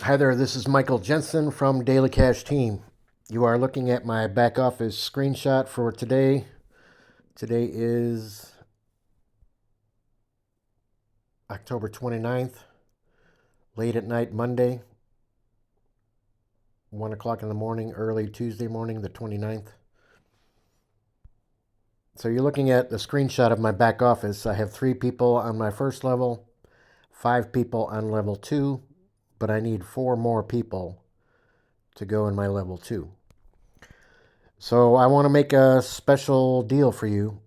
Hi there, this is Michael Jensen from Daily Cash Team. You are looking at my back office screenshot for today. Today is October 29th, late at night Monday, 1 o'clock in the morning, early Tuesday morning, the 29th. So you're looking at the screenshot of my back office. I have 3 people on my first level, 5 people on level 2, but I need 4 more people to go in my level 2. So I want to make a special deal for you.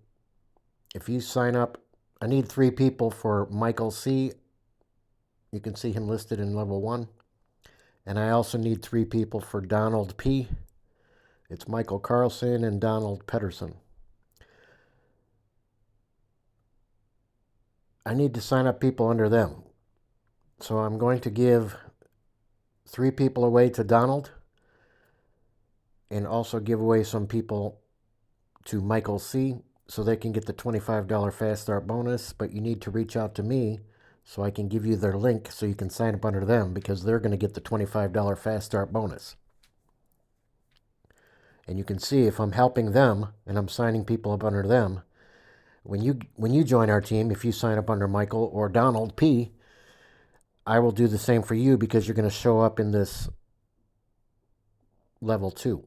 If you sign up, I need 3 people for Michael C. You can see him listed in level 1. And I also need 3 people for Donald P. It's Michael Carlson and Donald Pedersen. I need to sign up people under them. So I'm going to give 3 people away to Donald and also give away some people to Michael C. so they can get the $25 Fast Start bonus. But you need to reach out to me so I can give you their link so you can sign up under them because they're going to get the $25 Fast Start bonus. And you can see if I'm helping them and I'm signing people up under them, when you join our team, if you sign up under Michael or Donald P, I will do the same for you because you're going to show up in this level 2.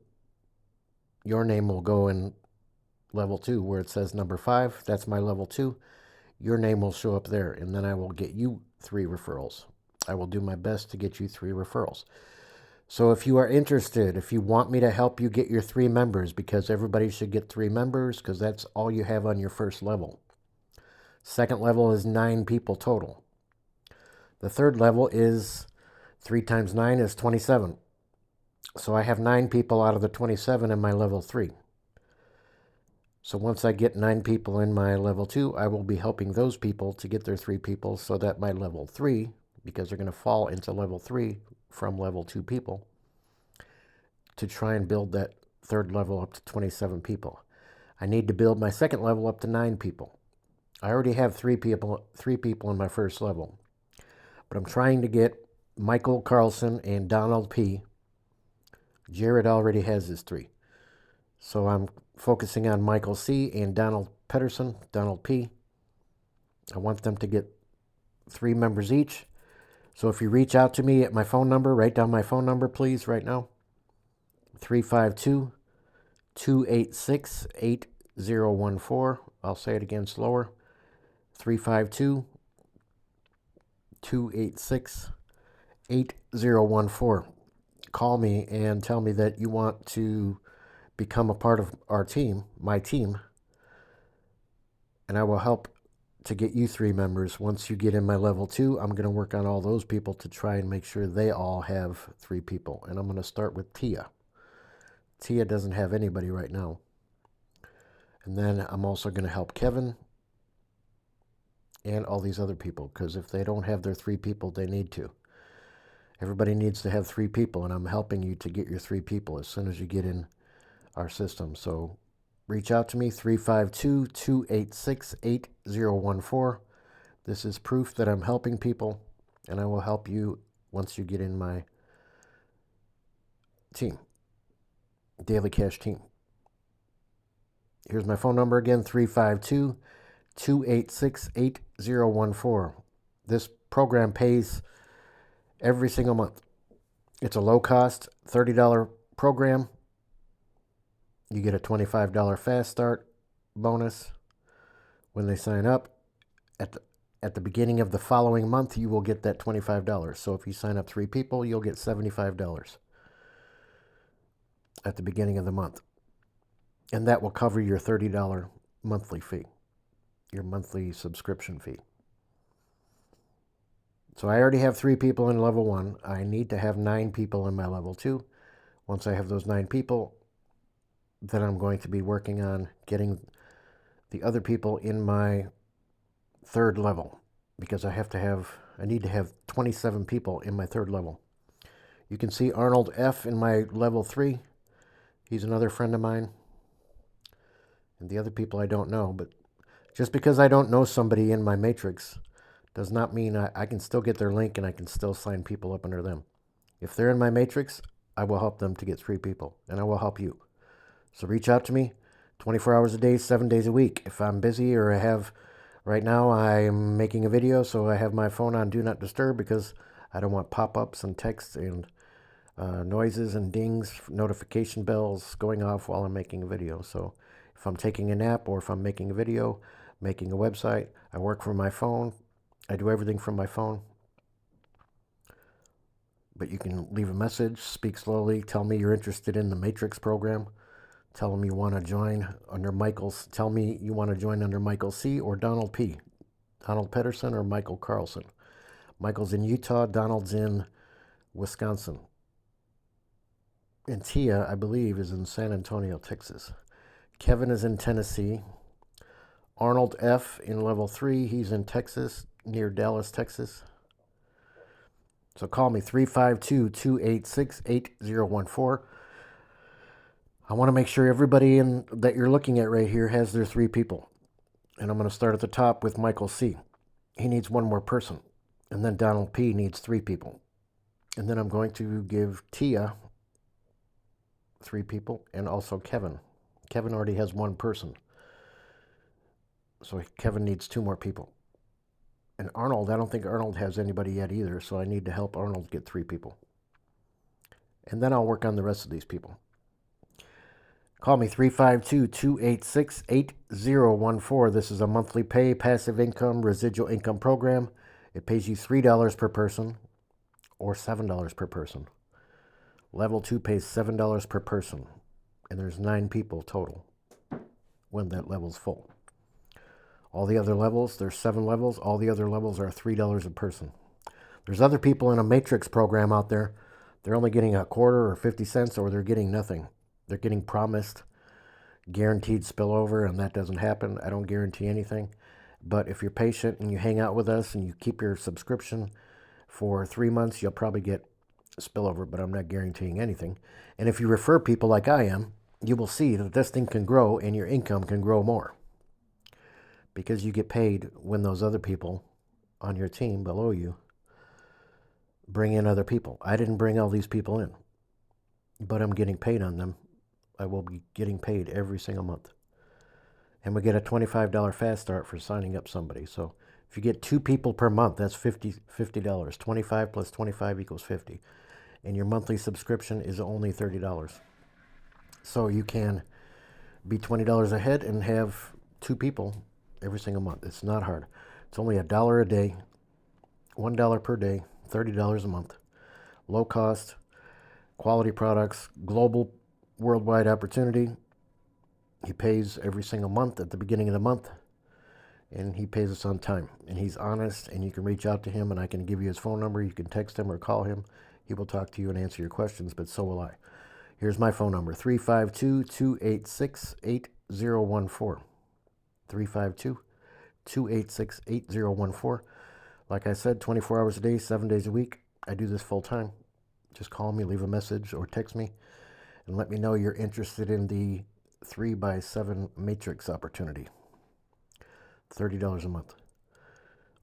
Your name will go in level 2 where it says number 5. That's my level 2. Your name will show up there, and then I will get you 3 referrals. I will do my best to get you 3 referrals. So if you are interested, if you want me to help you get your 3 members, because everybody should get 3 members because that's all you have on your first level. Second level is 9 people total. The third level is 3 times 9 is 27. So I have 9 people out of the 27 in my level 3. So once I get 9 people in my level 2, I will be helping those people to get their 3 people so that my level 3, because they're going to fall into level 3 from level 2 people, to try and build that third level up to 27 people. I need to build my second level up to 9 people. I already have 3 people in my first level. But I'm trying to get Michael Carlson and Donald P. Jared already has his 3. So I'm focusing on Michael C. and Donald Pedersen, Donald P. I want them to get 3 members each. So if you reach out to me at my phone number, write down my phone number, please, right now. 352-286-8014. I'll say it again slower. 352-286-8014. Call me and tell me that you want to become a part of our team, my team, and I will help to get you 3 members. Once you get in my level 2, I'm going to work on all those people to try and make sure they all have 3 people. And I'm going to start with Tia. Tia doesn't have anybody right now. And then I'm also going to help Kevin and all these other people, because if they don't have their 3 people, they need to. Everybody needs to have 3 people, and I'm helping you to get your 3 people as soon as you get in our system. So reach out to me, 352-286-8014. This is proof that I'm helping people, and I will help you once you get in my team, Daily Cash Team. Here's my phone number again, 352-286-8014. This program pays every single month. It's a low-cost $30 program. You get a $25 Fast Start bonus when they sign up. At the beginning of the following month, you will get that $25. So if you sign up 3 people, you'll get $75 at the beginning of the month. And that will cover your $30 monthly fee, your monthly subscription fee. So I already have 3 people in level 1. I need to have 9 people in my level 2. Once I have those 9 people, then I'm going to be working on getting the other people in my third level, because I need to have 27 people in my third level. You can see Arnold F. in my level 3. He's another friend of mine. And the other people I don't know, but just because I don't know somebody in my matrix does not mean I can still get their link and I can still sign people up under them. If they're in my matrix, I will help them to get 3 people, and I will help you. So reach out to me 24 hours a day, 7 days a week. If I'm busy or I have, right now I'm making a video, so I have my phone on Do Not Disturb because I don't want pop-ups and texts and noises and dings, notification bells going off while I'm making a video. So if I'm taking a nap or if I'm making a video, making a website, I work from my phone. I do everything from my phone. But you can leave a message, speak slowly, tell me you're interested in the Matrix program. Tell them you want to join under Michael's. Tell me you want to join under Michael C. or Donald P. Donald Pedersen or Michael Carlson. Michael's in Utah. Donald's in Wisconsin. And Tia, I believe, is in San Antonio, Texas. Kevin is in Tennessee. Arnold F. in level 3. He's in Texas, near Dallas, Texas. So call me 352-286-8014. I want to make sure everybody that you're looking at right here has their 3 people. And I'm going to start at the top with Michael C. He needs 1 more person. And then Donald P. needs 3 people. And then I'm going to give Tia 3 people, and also Kevin. Kevin already has 1 person. So Kevin needs 2 more people. And Arnold, I don't think Arnold has anybody yet either, so I need to help Arnold get 3 people. And then I'll work on the rest of these people. Call me 352-286-8014. This is a monthly pay, passive income, residual income program. It pays you $3 per person or $7 per person. Level 2 pays $7 per person, and there's 9 people total when that level's full. All the other levels, there's 7 levels. All the other levels are $3 a person. There's other people in a Matrix program out there. They're only getting a quarter or 50 cents, or they're getting nothing. They're getting promised guaranteed spillover, and that doesn't happen. I don't guarantee anything. But if you're patient and you hang out with us and you keep your subscription for 3 months, you'll probably get spillover, but I'm not guaranteeing anything. And if you refer people like I am, you will see that this thing can grow and your income can grow more. Because you get paid when those other people on your team below you bring in other people. I didn't bring all these people in, but I'm getting paid on them. I will be getting paid every single month. And we get a $25 fast start for signing up somebody. So if you get 2 people per month, that's $50. 25 plus 25 equals 50. And your monthly subscription is only $30. So you can be $20 ahead and have 2 people every single month. It's not hard. It's only $1 a day, $1 per day, $30 a month. Low cost, quality products, global, worldwide opportunity. He pays every single month at the beginning of the month, and he pays us on time. And he's honest, and you can reach out to him, and I can give you his phone number. You can text him or call him. He will talk to you and answer your questions, but so will I. Here's my phone number, 352-286-8014. 352-286-8014. Like I said, 24 hours a day, 7 days a week. I do this full time. Just call me, leave a message, or text me, and let me know you're interested in the 3x7 matrix opportunity. $30 a month.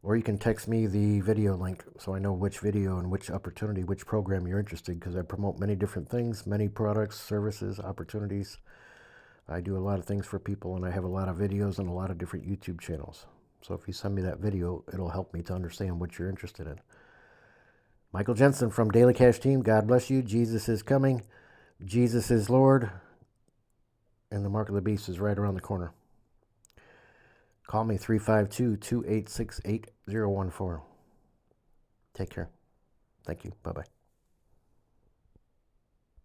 Or you can text me the video link so I know which video and which opportunity, which program you're interested, because I promote many different things, many products, services, opportunities. I do a lot of things for people, and I have a lot of videos and a lot of different YouTube channels. So if you send me that video, it'll help me to understand what you're interested in. Michael Jensen from Daily Cash Team. God bless you. Jesus is coming. Jesus is Lord. And the mark of the beast is right around the corner. Call me 352-286-8014. Take care. Thank you. Bye-bye.